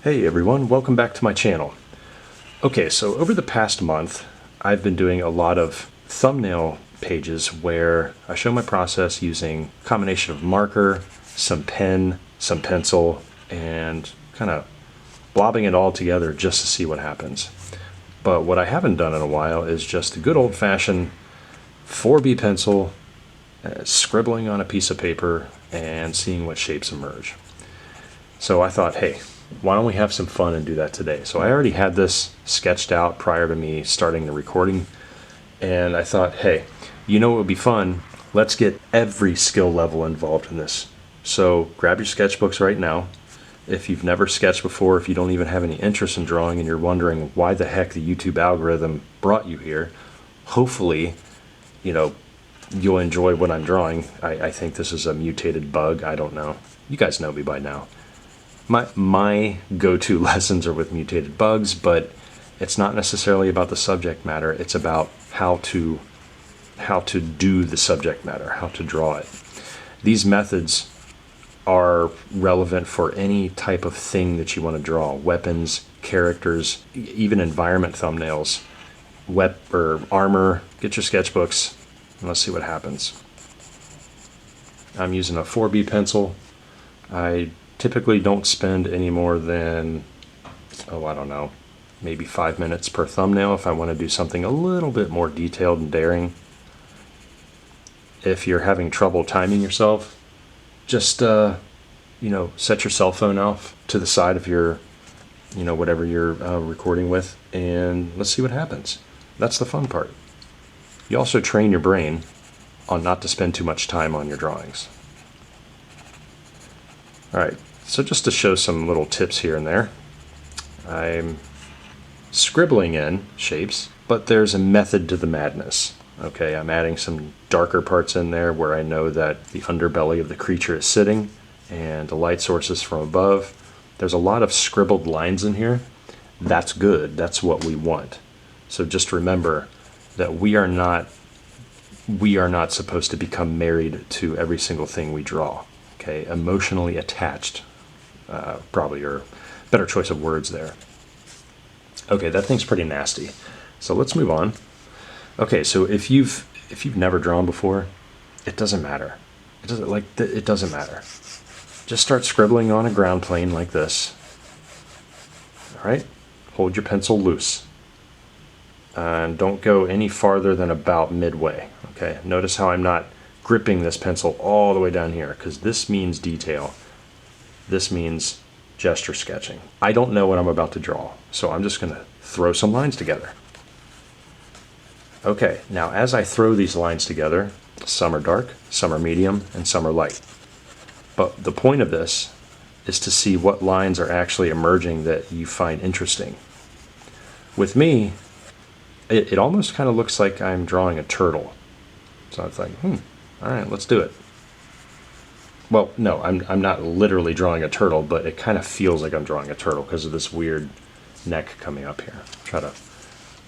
Hey everyone, welcome back to my channel. Okay, so over the past month, I've been doing a lot of thumbnail pages where I show my process using a combination of marker, some pen, some pencil, and kind of blobbing it all together just to see what happens. But what I haven't done in a while is just a good old-fashioned 4B pencil, scribbling on a piece of paper and seeing what shapes emerge. So I thought, hey, why don't we have some fun and do that today? So I already had this sketched out prior to me starting the recording, and I thought, hey, you know what would be fun? Let's get every skill level involved in this. So grab your sketchbooks right now. If you've never sketched before, if you don't even have any interest in drawing and you're wondering why the heck the YouTube algorithm brought you here, hopefully, you'll enjoy what I'm drawing. I think this is a mutated bug. I don't know. You guys know me by now. My go-to lessons are with mutated bugs, but it's not necessarily about the subject matter. It's about how to do the subject matter, how to draw it. These methods are relevant for any type of thing that you want to draw. Weapons, characters, even environment thumbnails, or armor. Get your sketchbooks and let's see what happens. I'm using a 4B pencil. I typically don't spend any more than, I don't know, maybe 5 minutes per thumbnail if I want to do something a little bit more detailed and daring. If you're having trouble timing yourself, just set your cell phone off to the side of your, whatever you're recording with, and let's see what happens. That's the fun part. You also train your brain on not to spend too much time on your drawings. All right, so just to show some little tips here and there, I'm scribbling in shapes, but there's a method to the madness. Okay, I'm adding some darker parts in there where I know that the underbelly of the creature is sitting and the light source is from above. There's a lot of scribbled lines in here. That's good. That's what we want. So just remember that we are not supposed to become married to every single thing we draw. Okay, emotionally attached, probably your better choice of words there. Okay, that thing's pretty nasty. So let's move on. Okay, so if you've never drawn before, it doesn't matter. It doesn't matter. Just start scribbling on a ground plane like this. All right, hold your pencil loose, and don't go any farther than about midway. Okay, notice how I'm not gripping this pencil all the way down here, because this means detail. This means gesture sketching. I don't know what I'm about to draw, so I'm just going to throw some lines together. Okay, now as I throw these lines together, some are dark, some are medium, and some are light. But the point of this is to see what lines are actually emerging that you find interesting. With me, it almost kind of looks like I'm drawing a turtle. So it's like, all right, let's do it. Well, no, I'm not literally drawing a turtle, but it kind of feels like I'm drawing a turtle because of this weird neck coming up here. Try to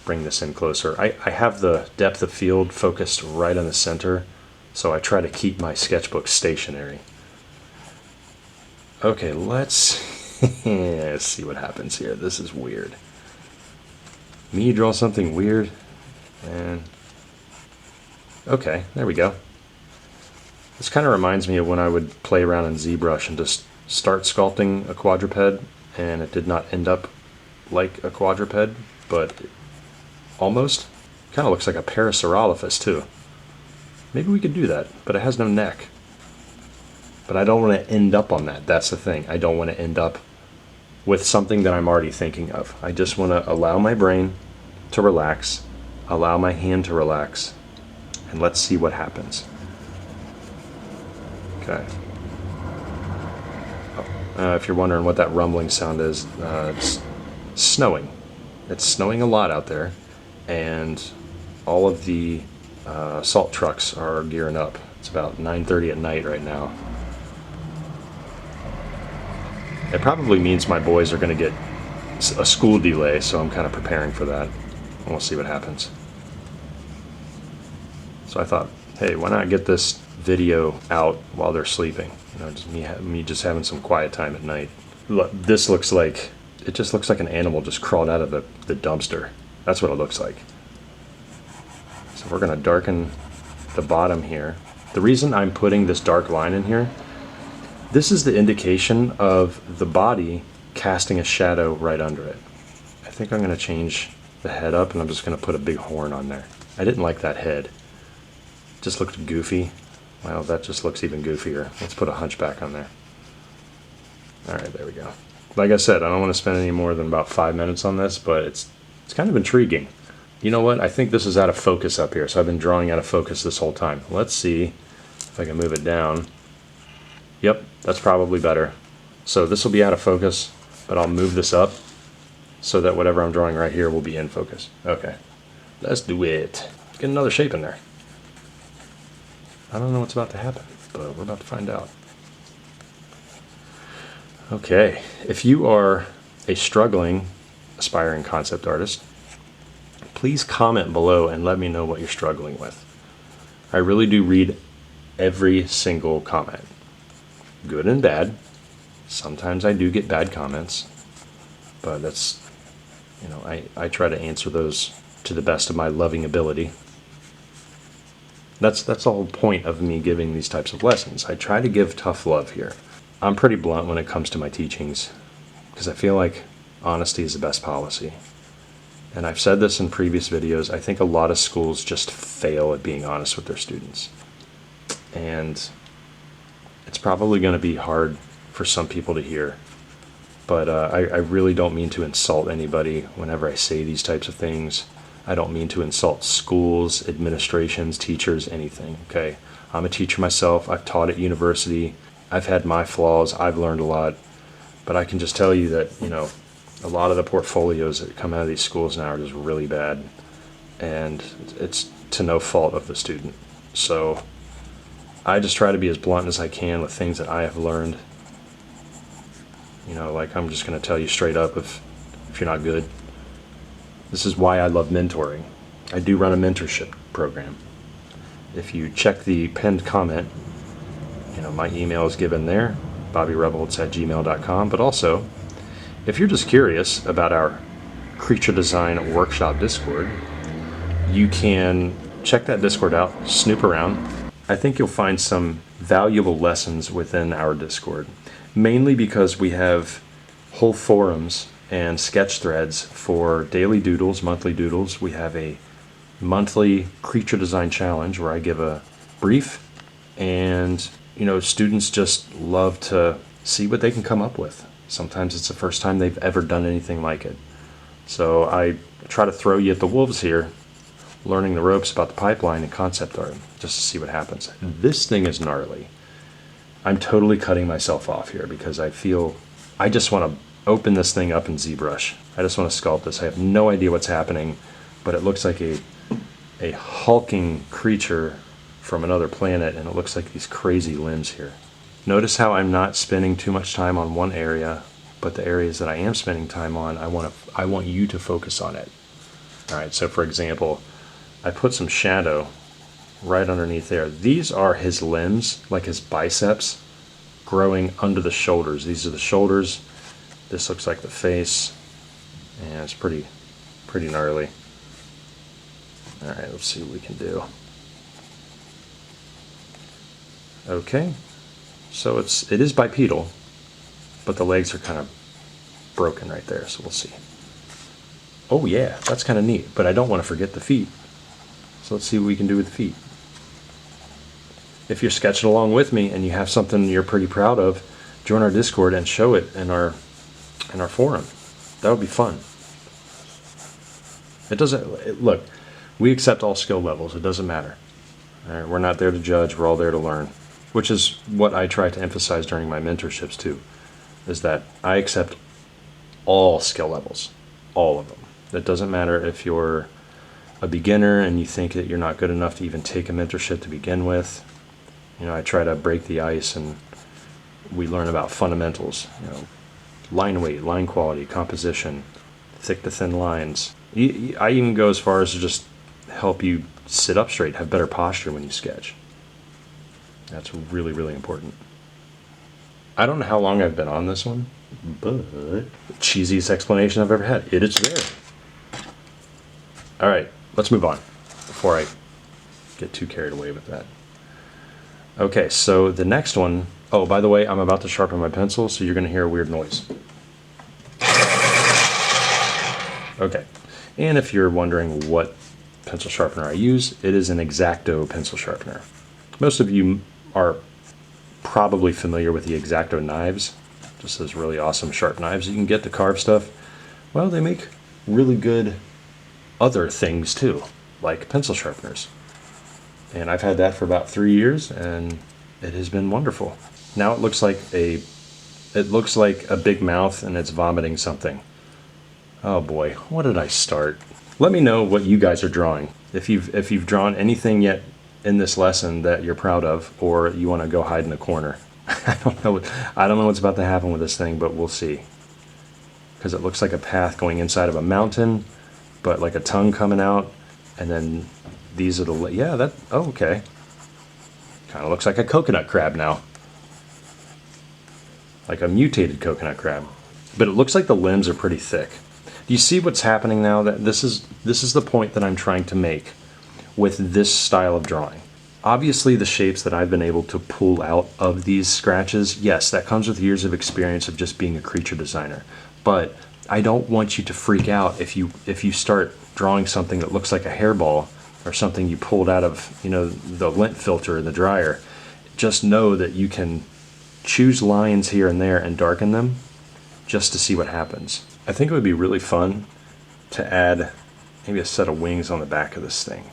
bring this in closer. I have the depth of field focused right on the center, so I try to keep my sketchbook stationary. Okay, let's see what happens here. This is weird. Me draw something weird, and okay, there we go. This kind of reminds me of when I would play around in ZBrush and just start sculpting a quadruped, and it did not end up like a quadruped, but almost. Kind of looks like a Parasaurolophus too. Maybe we could do that, but it has no neck. But I don't want to end up on that. That's the thing. I don't want to end up with something that I'm already thinking of. I just want to allow my brain to relax, allow my hand to relax, and let's see what happens. Okay. If you're wondering what that rumbling sound is, it's snowing. It's snowing a lot out there, and all of the salt trucks are gearing up. It's about 9:30 at night right now. It probably means my boys are going to get a school delay, so I'm kind of preparing for that. And we'll see what happens. So I thought, hey, why not get this video out while they're sleeping? Just me just having some quiet time at night. Look, this looks like it just looks like an animal just crawled out of the dumpster. That's what it looks like. So we're going to darken the bottom here. The reason I'm putting this dark line in here, this is the indication of the body casting a shadow right under it. I think I'm going to change the head up, and I'm just going to put a big horn on there. I didn't like that head. It just looked goofy. Well, that just looks even goofier. Let's put a hunchback on there. All right, there we go. Like I said, I don't want to spend any more than about 5 minutes on this, but it's kind of intriguing. You know what? I think this is out of focus up here, so I've been drawing out of focus this whole time. Let's see if I can move it down. Yep, that's probably better. So this will be out of focus, but I'll move this up so that whatever I'm drawing right here will be in focus. Okay, let's do it. Let's get another shape in there. I don't know what's about to happen, but we're about to find out. Okay, if you are a struggling, aspiring concept artist, please comment below and let me know what you're struggling with. I really do read every single comment, good and bad. Sometimes I do get bad comments, but that's, you know, I try to answer those to the best of my loving ability. That's the whole point of me giving these types of lessons. I try to give tough love here. I'm pretty blunt when it comes to my teachings because I feel like honesty is the best policy. And I've said this in previous videos, I think a lot of schools just fail at being honest with their students. And it's probably going to be hard for some people to hear. But I really don't mean to insult anybody whenever I say these types of things. I don't mean to insult schools, administrations, teachers, anything, okay? I'm a teacher myself. I've taught at university. I've had my flaws. I've learned a lot. But I can just tell you that, you know, a lot of the portfolios that come out of these schools now are just really bad. And it's to no fault of the student. So I just try to be as blunt as I can with things that I have learned. You know, like I'm just going to tell you straight up if you're not good. This is why I love mentoring. I do run a mentorship program. If you check the pinned comment, you know, my email is given there, bobbyrevolts@gmail.com. But also, if you're just curious about our Creature Design Workshop Discord, you can check that Discord out, snoop around. I think you'll find some valuable lessons within our Discord, mainly because we have whole forums and sketch threads for daily doodles, monthly doodles. We have a monthly creature design challenge where I give a brief, and you know, students just love to see what they can come up with. Sometimes it's the first time they've ever done anything like it. So I try to throw you at the wolves here, learning the ropes about the pipeline and concept art, just to see what happens. This thing is gnarly. I'm totally cutting myself off here because I feel I just want to open this thing up in ZBrush. I just want to sculpt this. I have no idea what's happening, but it looks like a hulking creature from another planet, and it looks like these crazy limbs here. Notice how I'm not spending too much time on one area, but the areas that I am spending time on, I want you to focus on it. All right, so for example, I put some shadow right underneath there. These are his limbs, like his biceps, growing under the shoulders. These are the shoulders. This looks like the face, and it's pretty gnarly. All right, let's see what we can do. Okay, so it is bipedal, but the legs are kind of broken right there, so we'll see. Oh yeah, that's kind of neat, but I don't want to forget the feet. So let's see what we can do with the feet. If you're sketching along with me and you have something you're pretty proud of, join our Discord and show it in our forum. That would be fun. Look, we accept all skill levels. It doesn't matter. All right, we're not there to judge. We're all there to learn, which is what I try to emphasize during my mentorships too, is that I accept all skill levels, all of them. It doesn't matter if you're a beginner and you think that you're not good enough to even take a mentorship to begin with. You know, I try to break the ice and we learn about fundamentals, you know, line weight, line quality, composition, thick to thin lines. I even go as far as to just help you sit up straight, have better posture when you sketch. That's really, really important. I don't know how long I've been on this one. but cheesiest explanation I've ever had. It is there. All right, let's move on before I get too carried away with that. Okay, so the next one, oh, by the way, I'm about to sharpen my pencil, so you're going to hear a weird noise. Okay, and if you're wondering what pencil sharpener I use, it is an X-Acto pencil sharpener. Most of you are probably familiar with the X-Acto knives, just those really awesome sharp knives you can get to carve stuff. Well, they make really good other things too, like pencil sharpeners. And I've had that for about 3 years, and it has been wonderful. Now it looks like a big mouth, and it's vomiting something. Oh boy, what did I start? Let me know what you guys are drawing. If you've drawn anything yet in this lesson that you're proud of, or you want to go hide in a corner. I don't know what's about to happen with this thing, but we'll see. Because it looks like a path going inside of a mountain, but like a tongue coming out, and then these are the, oh, okay. Kind of looks like a coconut crab now. Like a mutated coconut crab. But it looks like the limbs are pretty thick. Do you see what's happening now? That this is the point that I'm trying to make with this style of drawing. Obviously, the shapes that I've been able to pull out of these scratches, yes, that comes with years of experience of just being a creature designer. But I don't want you to freak out if you start drawing something that looks like a hairball or something you pulled out of, the lint filter in the dryer. Just know that you can choose lines here and there and darken them just to see what happens. I think it would be really fun to add maybe a set of wings on the back of this thing.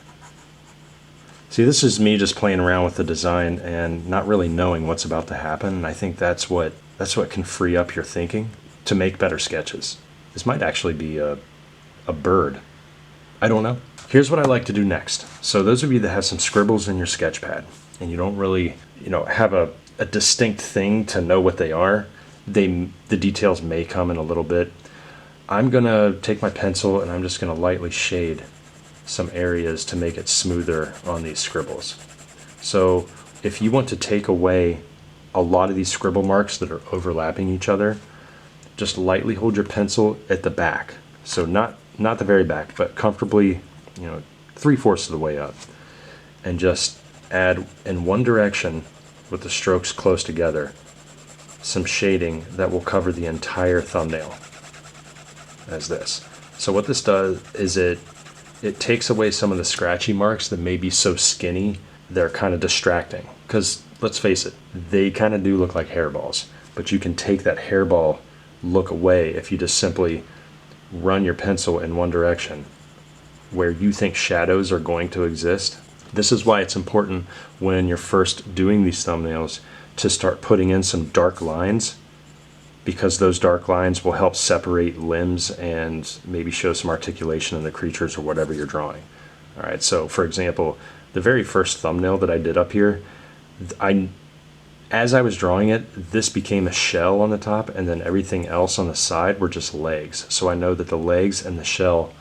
See, this is me just playing around with the design and not really knowing what's about to happen. And I think that's what can free up your thinking to make better sketches. This might actually be a bird. I don't know. Here's what I like to do next. So those of you that have some scribbles in your sketch pad and you don't really, have a distinct thing to know what they are, the details may come in a little bit. I'm gonna take my pencil and I'm just gonna lightly shade some areas to make it smoother on these scribbles. So if you want to take away a lot of these scribble marks that are overlapping each other, just lightly hold your pencil at the back. So not the very back, but comfortably, 3/4 of the way up. And just add in one direction with the strokes close together some shading that will cover the entire thumbnail as this. So what this does is it takes away some of the scratchy marks that may be so skinny they're kind of distracting. Because let's face it, they kind of do look like hairballs, but you can take that hairball look away if you just simply run your pencil in one direction where you think shadows are going to exist. This is why it's important when you're first doing these thumbnails to start putting in some dark lines, because those dark lines will help separate limbs and maybe show some articulation in the creatures or whatever you're drawing. All right, so for example, the very first thumbnail that I did up here, as I was drawing it, this became a shell on the top, and then everything else on the side were just legs. So I know that the legs and the shell,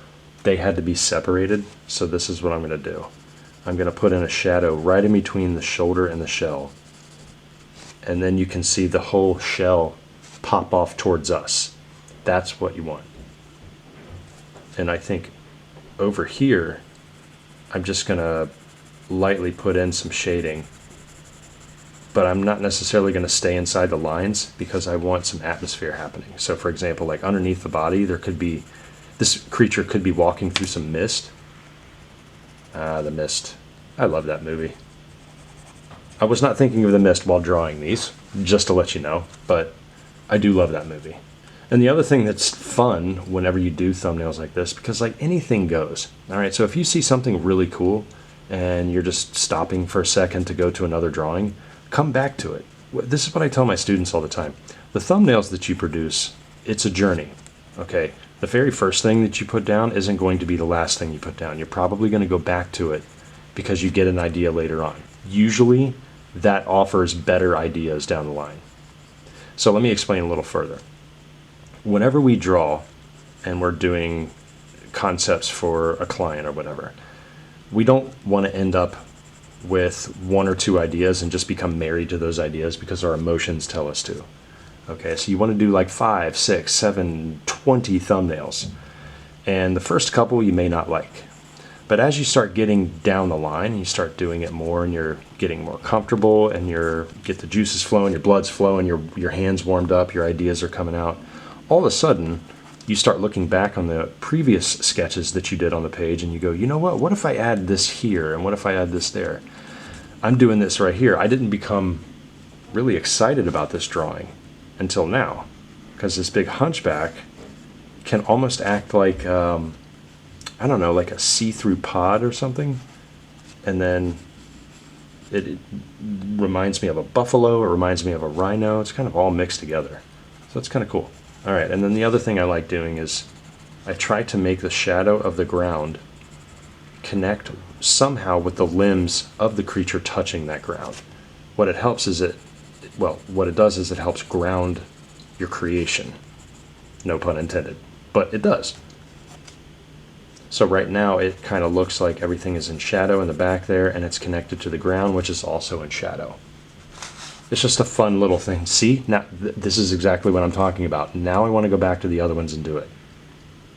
they had to be separated. So this is what I'm going to do. I'm going to put in a shadow right in between the shoulder and the shell. And then you can see the whole shell pop off towards us. That's what you want. And I think over here, I'm just going to lightly put in some shading. But I'm not necessarily going to stay inside the lines because I want some atmosphere happening. So for example, like underneath the body, this creature could be walking through some mist. The Mist. I love that movie. I was not thinking of The Mist while drawing these, just to let you know, but I do love that movie. And the other thing that's fun whenever you do thumbnails like this, because like anything goes. All right, so if you see something really cool and you're just stopping for a second to go to another drawing, come back to it. This is what I tell my students all the time. The thumbnails that you produce, it's a journey, okay? The very first thing that you put down isn't going to be the last thing you put down. You're probably going to go back to it because you get an idea later on. Usually, that offers better ideas down the line. So let me explain a little further. Whenever we draw and we're doing concepts for a client or whatever, we don't want to end up with one or two ideas and just become married to those ideas because our emotions tell us to. Okay, so you want to do like 5, 6, 7, 20 thumbnails. And the first couple you may not like. But as you start getting down the line, you start doing it more and you're getting more comfortable and get the juices flowing, your blood's flowing, your hands warmed up, your ideas are coming out. All of a sudden, you start looking back on the previous sketches that you did on the page and you go, you know what if I add this here and what if I add this there? I'm doing this right here. I didn't become really excited about this drawing until now, because this big hunchback can almost act like, I don't know, like a see-through pod or something. And then it reminds me of a buffalo, it reminds me of a rhino. It's kind of all mixed together. So it's kind of cool. All right, and then the other thing I like doing is I try to make the shadow of the ground connect somehow with the limbs of the creature touching that ground. What it helps is what it does is it helps ground your creation. No pun intended, but it does. So right now it kind of looks like everything is in shadow in the back there and it's connected to the ground, which is also in shadow. It's just a fun little thing. See, now this is exactly what I'm talking about. Now I want to go back to the other ones and do it.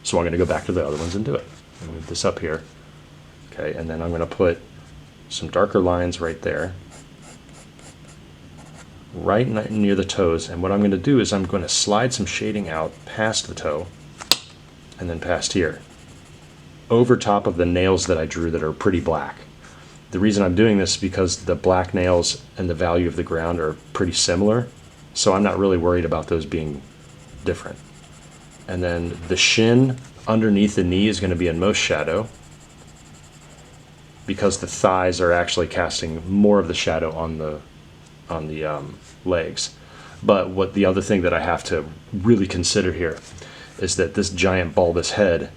So I'm going to go back to the other ones and do it. I'll move this up here. Okay, and then I'm going to put some darker lines right there, right near the toes. And what I'm going to do is I'm going to slide some shading out past the toe and then past here, over top of the nails that I drew that are pretty black. The reason I'm doing this is because the black nails and the value of the ground are pretty similar, so I'm not really worried about those being different. And then the shin underneath the knee is going to be in most shadow, because the thighs are actually casting more of the shadow on the legs. But what the other thing that I have to really consider here is that this giant bulbous head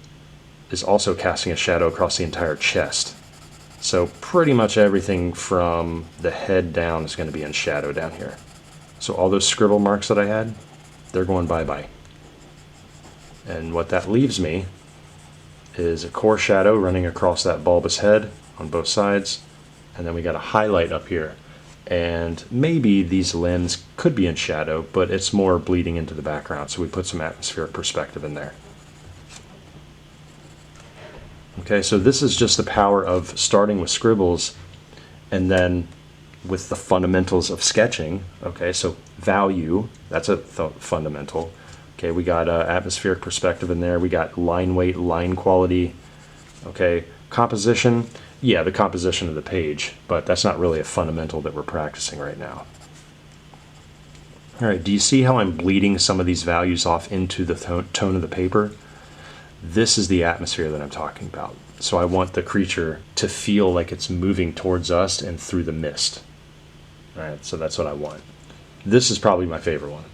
is also casting a shadow across the entire chest. So pretty much everything from the head down is going to be in shadow down here. So all those scribble marks that I had, they're going bye-bye. And what that leaves me is a core shadow running across that bulbous head on both sides, and then we got a highlight up here. And maybe these limbs could be in shadow, but it's more bleeding into the background, so we put some atmospheric perspective in there. Okay, so this is just the power of starting with scribbles and then with the fundamentals of sketching. Okay, so value, that's a fundamental. Okay, we got atmospheric perspective in there. We got line weight, line quality. Okay, composition, yeah, the composition of the page, but that's not really a fundamental that we're practicing right now. All right, do you see how I'm bleeding some of these values off into the tone of the paper? This is the atmosphere that I'm talking about. So I want the creature to feel like it's moving towards us and through the mist. All right, so that's what I want. This is probably my favorite one.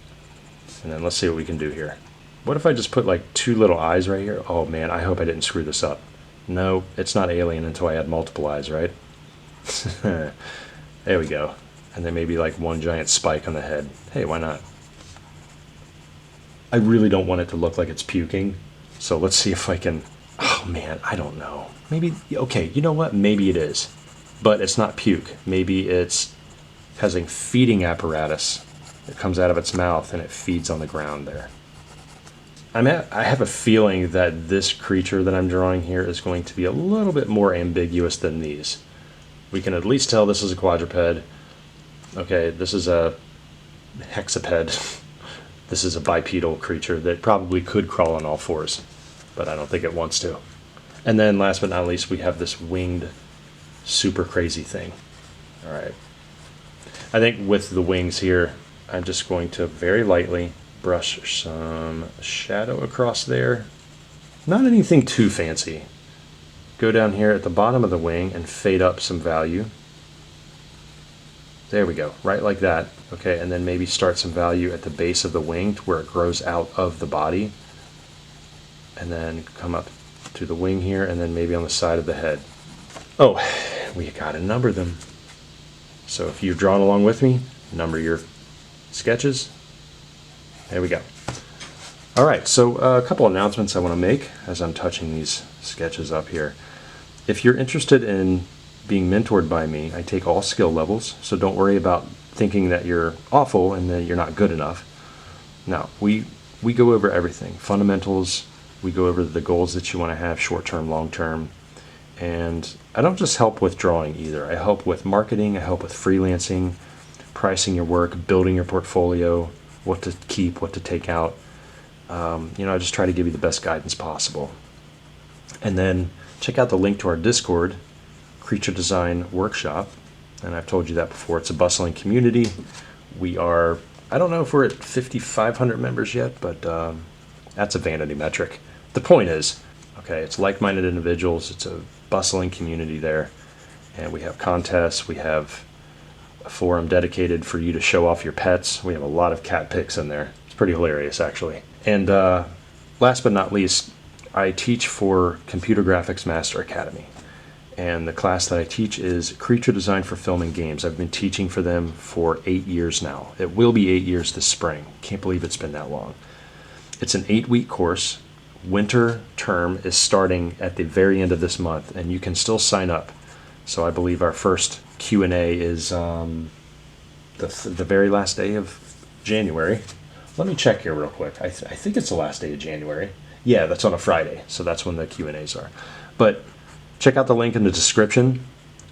And then let's see what we can do here. What if I just put like 2 little eyes right here? Oh man, I hope I didn't screw this up. No, it's not alien until I add multiple eyes, right? There we go. And then maybe like 1 giant spike on the head. Hey, why not? I really don't want it to look like it's puking. So let's see if I can, oh man, I don't know. Maybe, okay, you know what? Maybe it is. But it's not puke. Maybe it's has a feeding apparatus that comes out of its mouth and it feeds on the ground there. I have a feeling that this creature that I'm drawing here is going to be a little bit more ambiguous than these. We can at least tell this is a quadruped. Okay, this is a hexaped. This is a bipedal creature that probably could crawl on all 4s, but I don't think it wants to. And then last but not least, we have this winged, super crazy thing. All right. I think with the wings here, I'm just going to very lightly brush some shadow across there. Not anything too fancy. Go down here at the bottom of the wing and fade up some value. There we go, right like that. Okay, and then maybe start some value at the base of the wing to where it grows out of the body. And then come up to the wing here, and then maybe on the side of the head. Oh, we gotta number them. So if you've drawn along with me, number your sketches. There we go. All right, so a couple announcements I want to make as I'm touching these sketches up here. If you're interested in being mentored by me, I take all skill levels, so don't worry about thinking that you're awful and that you're not good enough. Now, we go over everything, fundamentals, we go over the goals that you want to have, short-term, long-term, and I don't just help with drawing either. I help with marketing, I help with freelancing, pricing your work, building your portfolio, what to keep, what to take out. I just try to give you the best guidance possible. And then check out the link to our Discord, Creature Design Workshop. And I've told you that before. It's a bustling community. We are, I don't know if we're at 5,500 members yet, but that's a vanity metric. The point is, okay, it's like-minded individuals. It's a bustling community there. And we have contests. We have a forum dedicated for you to show off your pets. We have a lot of cat pics in there. It's pretty hilarious, actually. And last but not least, I teach for Computer Graphics Master Academy. And the class that I teach is Creature Design for Film and Games. I've been teaching for them for 8 years now. It will be 8 years this spring. Can't believe it's been that long. It's an 8-week course. Winter term is starting at the very end of this month, and you can still sign up. So I believe our first Q&A is the very last day of January. Let me check here real quick. I think it's the last day of January. Yeah, that's on a Friday, so that's when the Q&As are. But check out the link in the description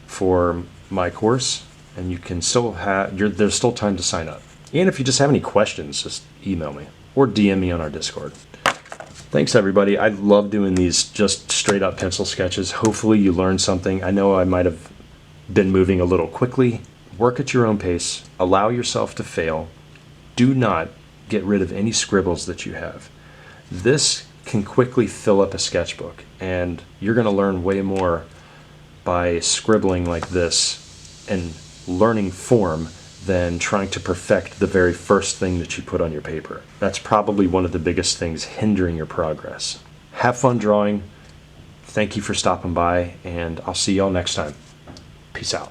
for my course, and you can still there's still time to sign up. And if you just have any questions, just email me or DM me on our Discord. Thanks, everybody. I love doing these just straight up pencil sketches. Hopefully you learned something. I know I might have been moving a little quickly. Work at your own pace. Allow yourself to fail. Do not get rid of any scribbles that you have. This can quickly fill up a sketchbook, and you're going to learn way more by scribbling like this and learning form than trying to perfect the very first thing that you put on your paper. That's probably one of the biggest things hindering your progress. Have fun drawing. Thank you for stopping by, and I'll see y'all next time. Peace out.